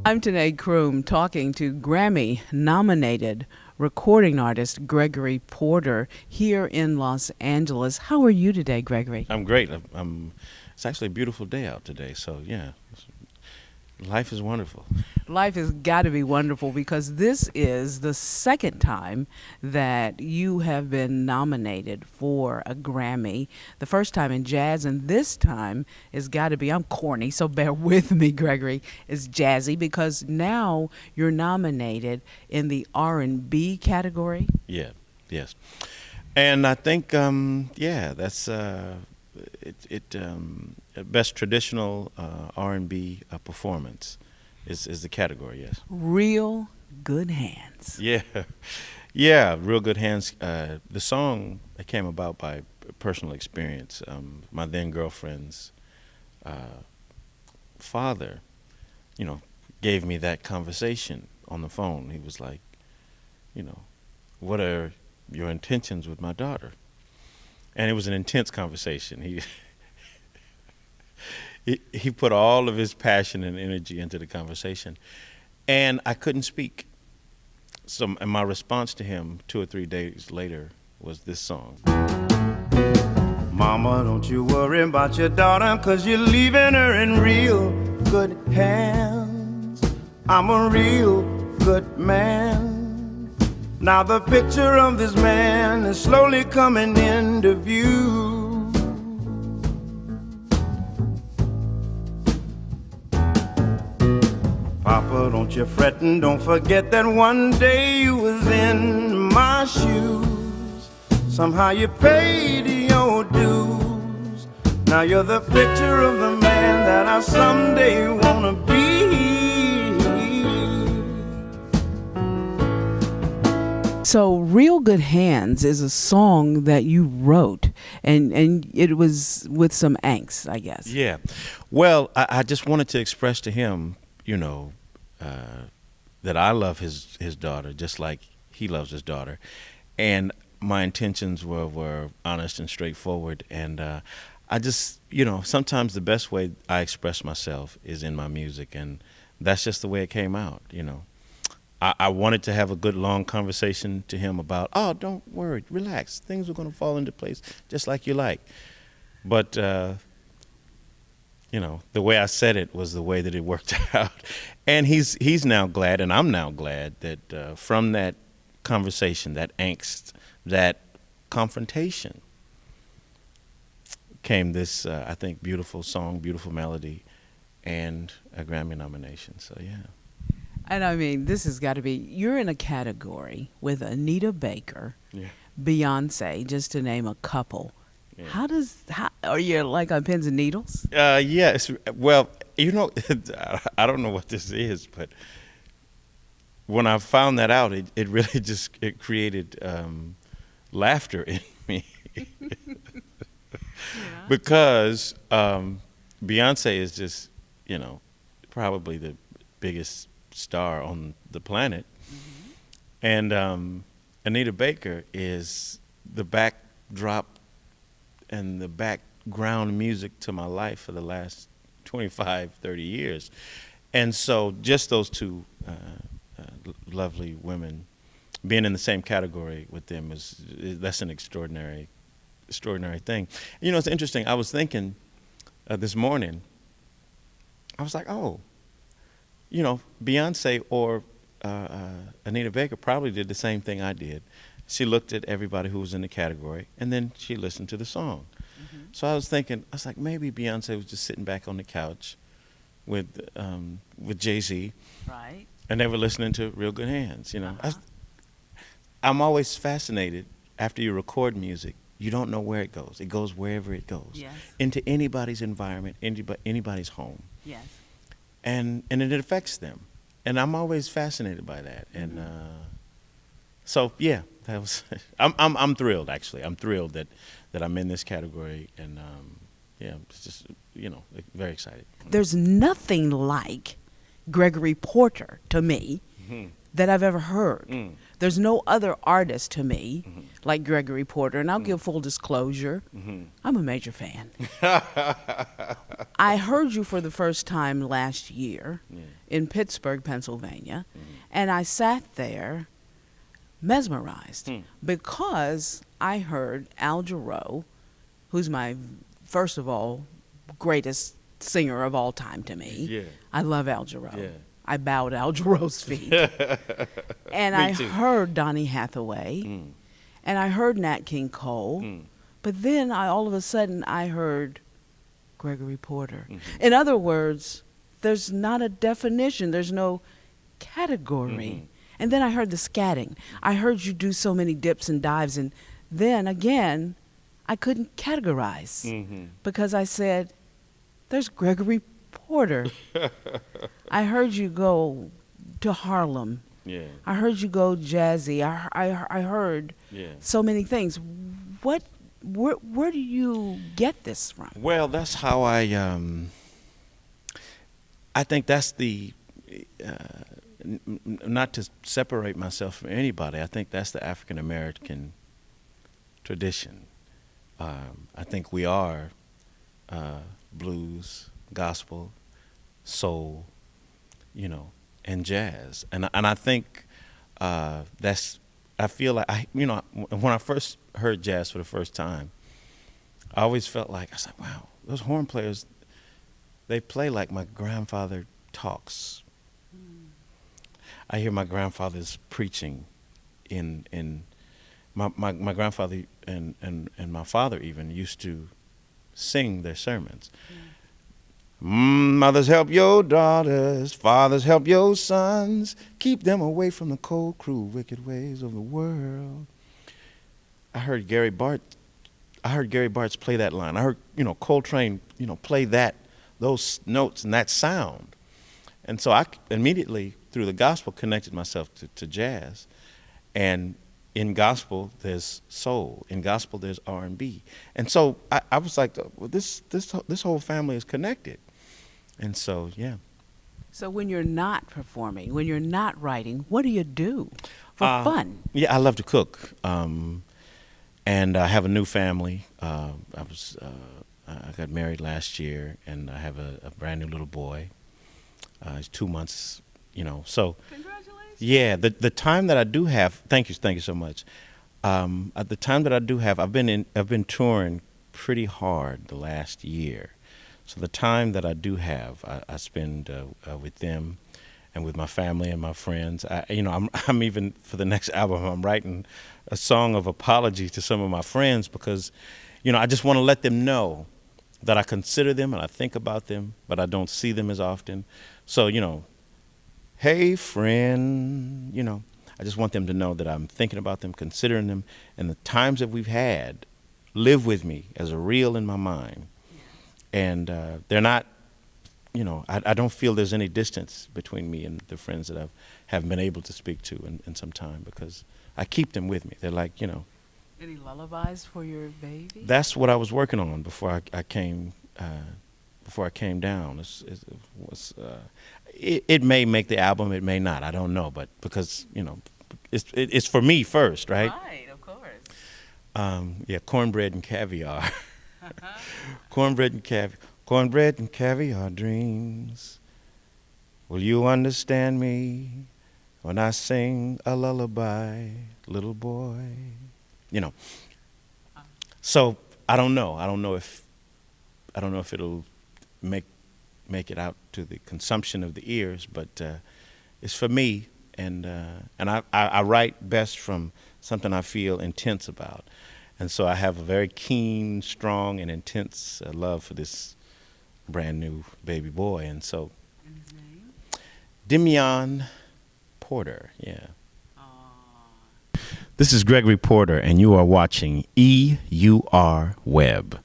I'm Tanae Kroom talking to Grammy-nominated recording artist Gregory Porter here in Los Angeles. How are you today, Gregory? I'm great. It's actually a beautiful day out today, so yeah, life is wonderful. Life has got to be wonderful because this is the second time that you have been nominated for a Grammy. The first time in jazz, and this time has got to be, I'm corny, so bear with me, Gregory, is jazzy because now you're nominated in the R&B category. Yeah, yes, and I think that's best traditional R&B performance is the category. Yes. Real Good Hands. Yeah, yeah, Real Good Hands. The song came about by personal experience. My then girlfriend's father, gave me that conversation on the phone. He was like, what are your intentions with my daughter? And it was an intense conversation. He put all of his passion and energy into the conversation, and I couldn't speak. So, and my response to him 2 or 3 days later was this song. Mama, don't you worry about your daughter, 'cause you're leaving her in real good hands. I'm a real good man. Now the picture of this man is slowly coming into view. Papa, don't you fret and don't forget that one day you was in my shoes. Somehow you paid your dues. Now you're the picture of the man that I someday wanna be. So Real Good Hands is a song that you wrote, and it was with some angst, I guess. Yeah. Well, I just wanted to express to him, that I love his daughter just like he loves his daughter. And my intentions were honest and straightforward. And I just, sometimes the best way I express myself is in my music. And that's just the way it came out, I wanted to have a good long conversation to him about, oh, don't worry, relax. Things are going to fall into place just like you like. But, the way I said it was the way that it worked out. And he's now glad, and I'm now glad that from that conversation, that angst, that confrontation, came this, I think, beautiful song, beautiful melody, and a Grammy nomination. So, yeah. And I mean, this has got to be, you're in a category with Anita Baker, Yeah. Beyonce, just to name a couple. Yeah. How are you like on pins and needles? Yes. Well, I don't know what this is, but when I found that out, it really it created laughter in me. Because Beyonce is just, probably the biggest star on the planet. Mm-hmm. And Anita Baker is the backdrop and the background music to my life for the last 25, 30 years. And so just those two lovely women, being in the same category with them, that's an extraordinary thing. It's interesting. I was thinking this morning, I was like, oh, Beyonce or Anita Baker probably did the same thing I did. She looked at everybody who was in the category, and then she listened to the song. Mm-hmm. So I was like, maybe Beyonce was just sitting back on the couch with Jay-Z, right? And they were listening to Real Good Hands. Uh-huh. I'm always fascinated. After you record music, you don't know where it goes. It goes wherever it goes, yes, into anybody's environment, anybody's home. Yes, and it affects them, and I'm always fascinated by that. And so yeah. That was. I'm thrilled. Actually, I'm thrilled that I'm in this category, and it's just very excited. There's nothing like Gregory Porter to me that I've ever heard. There's no other artist to me like Gregory Porter, and I'll give full disclosure. I'm a major fan. I heard you for the first time last year in Pittsburgh, Pennsylvania, and I sat there mesmerized because I heard Al Jarreau, who's my, first of all, greatest singer of all time to me. Yeah. I love Al Jarreau. Yeah. I bowed Al Jarreau's feet. And I heard Donny Hathaway, and I heard Nat King Cole, but then all of a sudden I heard Gregory Porter. In other words, there's not a definition, there's no category. And then I heard the scatting. I heard you do so many dips and dives, and then again, I couldn't categorize because I said, there's Gregory Porter. I heard you go to Harlem. Yeah. I heard you go jazzy. I heard so many things. Where do you get this from? Well, that's how I think that's the, not to separate myself from anybody, I think that's the African American tradition. I think we are blues, gospel, soul, you know, and jazz. And I think that's, I feel like, when I first heard jazz for the first time, I always felt like, I was like, wow, those horn players, they play like my grandfather talks. I hear my grandfather's preaching in my grandfather and my father even used to sing their sermons. Mothers, help your daughters, fathers, help your sons, keep them away from the cold, cruel, wicked ways of the world. I heard Gary Bartz play that line. I heard, Coltrane, play those notes and that sound. And so I immediately, through the gospel, connected myself to jazz. And in gospel, there's soul. In gospel, there's R&B. And so I was like, well, this whole family is connected. And so, yeah. So when you're not performing, when you're not writing, what do you do for fun? Yeah, I love to cook. And I have a new family. I got married last year, and I have a brand new little boy. He's 2 months, so. Congratulations. Yeah, the time that I do have, thank you so much. At the time that I do have, I've been touring pretty hard the last year. So the time that I do have, I spend with them and with my family and my friends. I'm even, for the next album, I'm writing a song of apology to some of my friends because, I just want to let them know that I consider them and I think about them, but I don't see them as often. So, hey, friend, I just want them to know that I'm thinking about them, considering them, and the times that we've had live with me as a reel in my mind. And they're not, I don't feel there's any distance between me and the friends that I have been able to speak to in some time because I keep them with me. They're like, Any lullabies for your baby? That's what I was working on before I came down. It may make the album, it may not. I don't know, but because it's for me first, right? Right, of course. Yeah, cornbread and caviar. Cornbread and caviar dreams. Will you understand me when I sing a lullaby, little boy? So I don't know. I don't know if it'll make it out to the consumption of the ears, but it's for me, and I write best from something I feel intense about, and so I have a very keen, strong, and intense love for this brand new baby boy, and so. And his name? Demian Porter, yeah. This is Gregory Porter, and you are watching EUR Web.